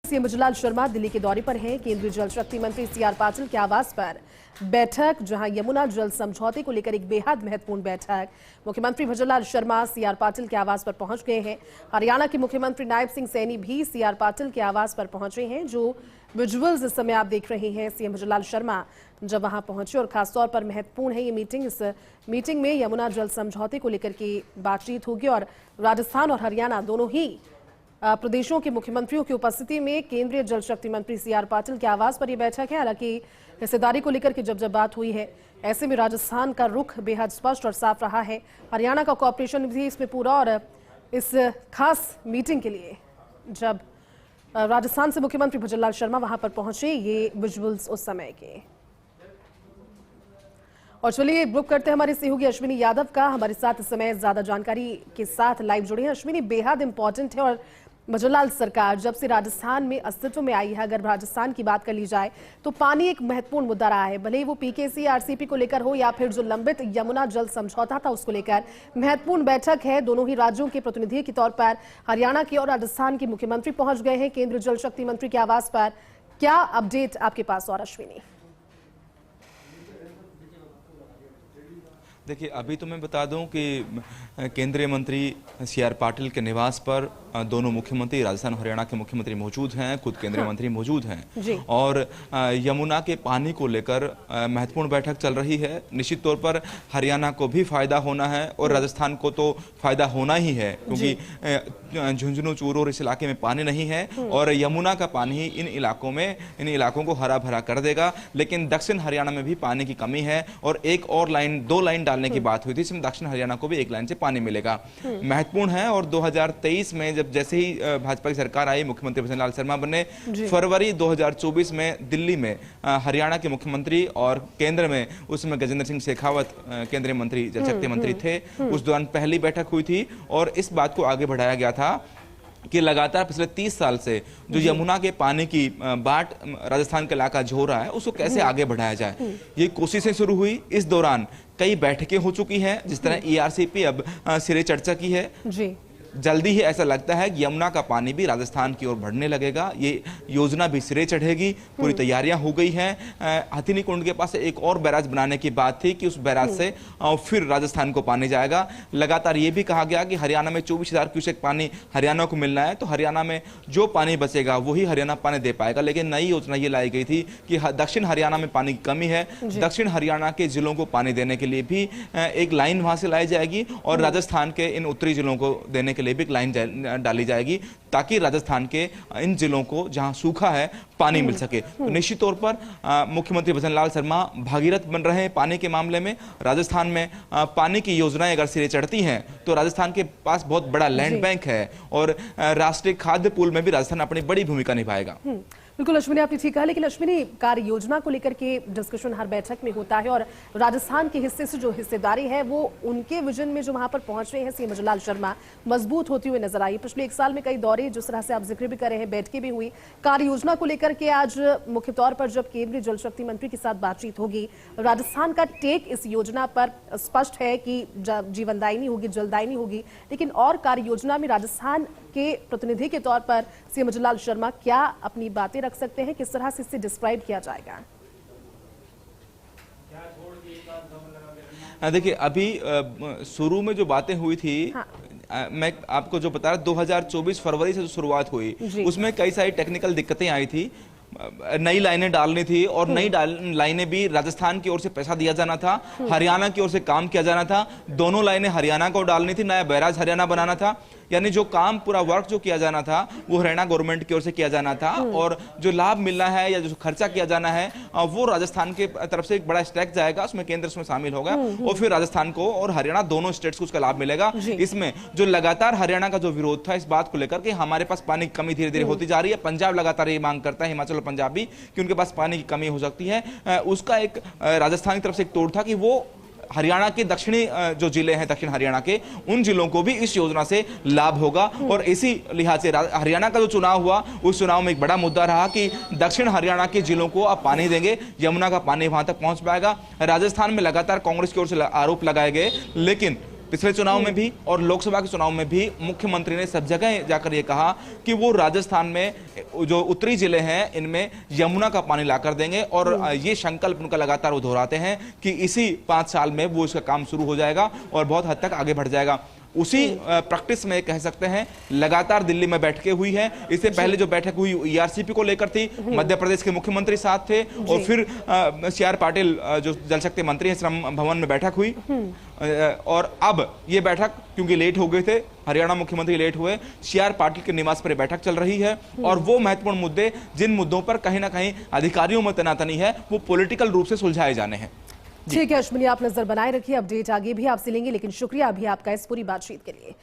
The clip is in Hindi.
सीएम भजनलाल शर्मा दिल्ली के दौरे पर हैं। केंद्रीय जल शक्ति मंत्री सीआर पाटिल के आवास पर बैठक, जहां यमुना जल समझौते को लेकर एक बेहद महत्वपूर्ण बैठक। मुख्यमंत्री भजनलाल शर्मा सीआर पाटिल के आवास पर पहुंच गए हैं। हरियाणा के मुख्यमंत्री नायब सिंह सैनी भी सीआर पाटिल के आवास पर पहुंचे हैं। जो विजुअल्स इस समय आप देख रहे हैं, सीएम भजनलाल शर्मा जब वहां पहुंचे, और खासतौर पर महत्वपूर्ण है ये मीटिंग। इस मीटिंग में यमुना जल समझौते को लेकर के बातचीत होगी और राजस्थान और हरियाणा दोनों ही प्रदेशों के मुख्यमंत्रियों की उपस्थिति में केंद्रीय जल शक्ति मंत्री सीआर पाटिल के आवास पर यह बैठक है। हालांकि हिस्सेदारी को लेकर के जब बात हुई है, ऐसे में राजस्थान का रुख बेहद स्पष्ट और साफ रहा है। हरियाणा का कोऑपरेशन भी इसमें पूरा, और इस खास मीटिंग के लिए जब राजस्थान से मुख्यमंत्री भजनलाल शर्मा वहां पर पहुंचे, ये विजुअल्स उस समय के। और चलिए रुक करते हैं हमारे सहयोगी अश्विनी यादव का, हमारे साथ इस समय ज्यादा जानकारी के साथ लाइव जुड़े हैं। अश्विनी, बेहद इंपॉर्टेंट है, और भजनलाल सरकार जब से राजस्थान में अस्तित्व में आई है, अगर राजस्थान की बात कर ली जाए तो पानी एक महत्वपूर्ण मुद्दा रहा है। भले ही वो पीकेसी आरसीपी को लेकर हो या फिर जो लंबित यमुना जल समझौता था उसको लेकर महत्वपूर्ण बैठक है। दोनों ही राज्यों के प्रतिनिधि के तौर पर हरियाणा के और राजस्थान के मुख्यमंत्री पहुंच गए हैं केंद्रीय जल शक्ति मंत्री के आवास पर। क्या अपडेट आपके पास? और अश्विनी, देखिए, अभी तो मैं बता दूं कि केंद्रीय मंत्री सीआर पाटिल के निवास पर दोनों मुख्यमंत्री, राजस्थान और हरियाणा के मुख्यमंत्री मौजूद हैं, खुद केंद्रीय मंत्री मौजूद हैं, और यमुना के पानी को लेकर महत्वपूर्ण बैठक चल रही है। निश्चित तौर पर हरियाणा को भी फायदा होना है और राजस्थान को तो फायदा होना ही है, क्योंकि झुंझुनू चूरू और इस इलाके में पानी नहीं है, और यमुना का पानी इन इलाकों को हरा भरा कर देगा। लेकिन दक्षिण हरियाणा में भी पानी की कमी है, और एक और लाइन, 2 लाइन डालने की बात हुई थी, इसमें दक्षिण हरियाणा को भी 1 लाइन से पानी मिलेगा। महत्वपूर्ण है। और 2023 में जैसे ही भाजपा की सरकार आई, मुख्यमंत्री भजनलाल शर्मा बने, फरवरी 2024 में दिल्ली में हरियाणा के मुख्यमंत्री और केंद्र में उसमें गजेंद्र सिंह शेखावत केंद्रीय मंत्री, जल शक्ति मंत्री थे। उस दौरान पहली बैठक हुई थी, और इस बात को आगे बढ़ाया गया था कि लगातार पिछले 30 साल से जो यमुना के पानी की बाट राजस्थान का इलाका झो रहा है, उसको कैसे आगे बढ़ाया जाए, ये कोशिशें शुरू हुई। इस दौरान कई बैठकें हो चुकी हैं, जिस तरह ईआरसीपी अब सिरे चर्चा की है। जल्दी ही ऐसा लगता है कि यमुना का पानी भी राजस्थान की ओर बढ़ने लगेगा, ये योजना भी सिरे चढ़ेगी। पूरी तैयारियां हो गई हैं। हथिनी कुंड के पास एक और बैराज बनाने की बात थी कि उस बैराज से फिर राजस्थान को पानी जाएगा। लगातार ये भी कहा गया कि हरियाणा में 24,000 क्यूसेक पानी हरियाणा को मिलना है, तो हरियाणा में जो पानी बचेगा वही हरियाणा पानी दे पाएगा। लेकिन नई योजना ये लाई गई थी कि दक्षिण हरियाणा में पानी की कमी है, दक्षिण हरियाणा के जिलों को पानी देने के लिए भी एक लाइन वहां से लाई जाएगी, और राजस्थान के इन उत्तरी जिलों को देने के लिए भी एक लाइन डाली जाएगी, ताकि राजस्थान के इन जिलों को जहां सूखा है पानी मिल सके। तो निश्चित तौर पर मुख्यमंत्री भजनलाल शर्मा भागीरथ बन रहे हैं पानी के मामले में। राजस्थान में पानी की योजनाएं अगर सिरे चढ़ती हैं तो राजस्थान के पास बहुत बड़ा लैंड बैंक है, और राष्ट्रीय खाद्य पूल में भी राजस्थान अपनी बड़ी भूमिका निभाएगा। बिल्कुल अश्विनी, आपने ठीक कहा। लेकिन अश्विनी, कार्य योजना को लेकर के डिस्कशन हर बैठक में होता है, और राजस्थान के हिस्से से जो हिस्सेदारी है वो उनके विजन में जो वहां पर पहुंच रहे हैं सीएम भजनलाल शर्मा, मजबूत होती हुई नजर आई। पिछले 1 साल में कई दौरे, जिस तरह से आप जिक्र भी कर रहे हैं, बैठकें भी हुई। कार्य योजना को लेकर के आज मुख्य तौर पर जब केंद्रीय जल शक्ति मंत्री के साथ बातचीत होगी, राजस्थान का टेक इस योजना पर स्पष्ट है कि जीवनदायिनी होगी, जलदायिनी होगी। लेकिन और कार्य योजना में राजस्थान के प्रतिनिधि के तौर पर सीएम भजनलाल शर्मा क्या अपनी बातें रख सकते हैं? किस तरह से इसे डिस्क्राइब किया जाएगा? देखिए, अभी शुरू में जो बातें हुई थी, मैं आपको जो बता रहा, 2024 फरवरी से जो शुरुआत हुई, उसमें कई सारी टेक्निकल दिक्कतें आई थी। नई लाइनें डालनी थी, और नई लाइनें भी राजस्थान की ओर से पैसा दिया जाना था, हरियाणा की ओर से काम किया जाना था। दोनों लाइनें हरियाणा को डालनी थी, नया बैराज हरियाणा बनाना था। यानी जो काम, पूरा वर्क जो किया जाना था वो हरियाणा गवर्नमेंट की ओर से किया जाना था, और जो लाभ मिलना है या जो खर्चा किया जाना है वो राजस्थान के तरफ से एक बड़ा स्टैक जाएगा, उसमें केंद्र उसमें शामिल होगा, और फिर राजस्थान को और हरियाणा दोनों स्टेट्स को उसका लाभ मिलेगा। इसमें जो लगातार हरियाणा का जो विरोध था इस बात को लेकर के हमारे पास पानी की कमी धीरे धीरे होती जा रही है, पंजाब लगातार ये मांग करता है, हिमाचल और पंजाब भी, कि उनके पास पानी की कमी हो सकती है, उसका एक राजस्थान की तरफ से एक तोड़ था कि वो हरियाणा के दक्षिणी जो जिले हैं, दक्षिण हरियाणा के, उन जिलों को भी इस योजना से लाभ होगा। और इसी लिहाज से हरियाणा का जो चुनाव हुआ, उस चुनाव में एक बड़ा मुद्दा रहा कि दक्षिण हरियाणा के जिलों को अब पानी देंगे, यमुना का पानी वहां तक पहुंच पाएगा। राजस्थान में लगातार कांग्रेस की ओर से आरोप लगाए गए, लेकिन पिछले चुनाव में भी और लोकसभा के चुनाव में भी मुख्यमंत्री ने सब जगह जाकर ये कहा कि वो राजस्थान में जो उत्तरी जिले हैं इनमें यमुना का पानी लाकर देंगे, और ये संकल्प उनका लगातार वो दोहराते हैं कि इसी 5 साल में वो इसका काम शुरू हो जाएगा और बहुत हद तक आगे बढ़ जाएगा। उसी प्रैक्टिस में कह सकते हैं लगातार दिल्ली में बैठकें हुई हैं। इससे पहले जो बैठक हुई ईआरसीपी को लेकर थी, मध्य प्रदेश के मुख्यमंत्री साथ थे, और फिर सीआर पाटिल जो जल शक्ति मंत्री हैं श्रम भवन में बैठक हुई, और अब ये बैठक क्योंकि लेट हो गए थे, हरियाणा मुख्यमंत्री लेट हुए, सीआर पाटिल के निवास पर बैठक चल रही है, और वो महत्वपूर्ण मुद्दे जिन मुद्दों पर कहीं ना कहीं अधिकारियों में तनातनी है वो पॉलिटिकल रूप से सुलझाए जाने हैं। ठीक है अश्विनी, आप नजर बनाए रखिए, अपडेट आगे भी आपसे लेंगे, लेकिन शुक्रिया अभी आपका इस पूरी बातचीत के लिए।